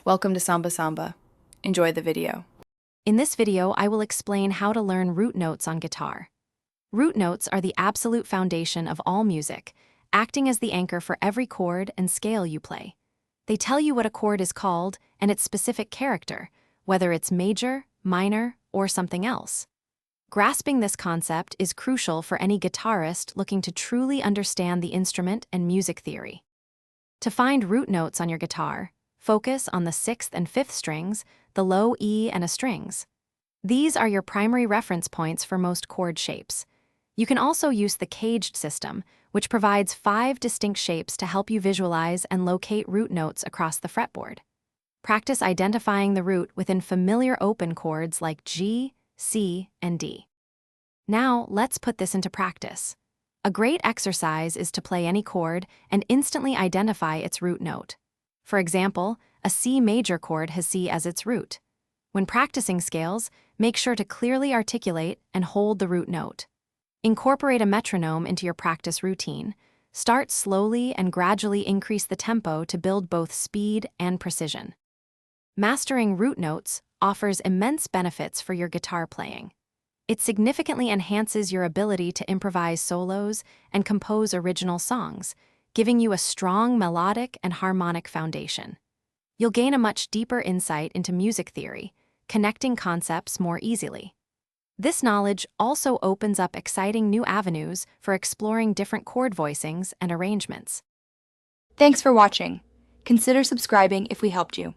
Welcome to Samba Samba. Enjoy the video. In this video, I will explain how to learn root notes on guitar. Root notes are the absolute foundation of all music, acting as the anchor for every chord and scale you play. They tell you what a chord is called and its specific character, whether it's major, minor, or something else. Grasping this concept is crucial for any guitarist looking to truly understand the instrument and music theory. To find root notes on your guitar, focus on the 6th and 5th strings, the low E and A strings. These are your primary reference points for most chord shapes. You can also use the caged system, which provides 5 distinct shapes to help you visualize and locate root notes across the fretboard. Practice identifying the root within familiar open chords like G, C, and D. Now, let's put this into practice. A great exercise is to play any chord and instantly identify its root note. For example, a C major chord has C as its root. When practicing scales, make sure to clearly articulate and hold the root note. Incorporate a metronome into your practice routine. Start slowly and gradually increase the tempo to build both speed and precision. Mastering root notes offers immense benefits for your guitar playing. It significantly enhances your ability to improvise solos and compose original songs, giving you a strong melodic and harmonic foundation. You'll gain a much deeper insight into music theory, connecting concepts more easily. This knowledge also opens up exciting new avenues for exploring different chord voicings and arrangements. Thanks for watching. Consider subscribing if we helped you.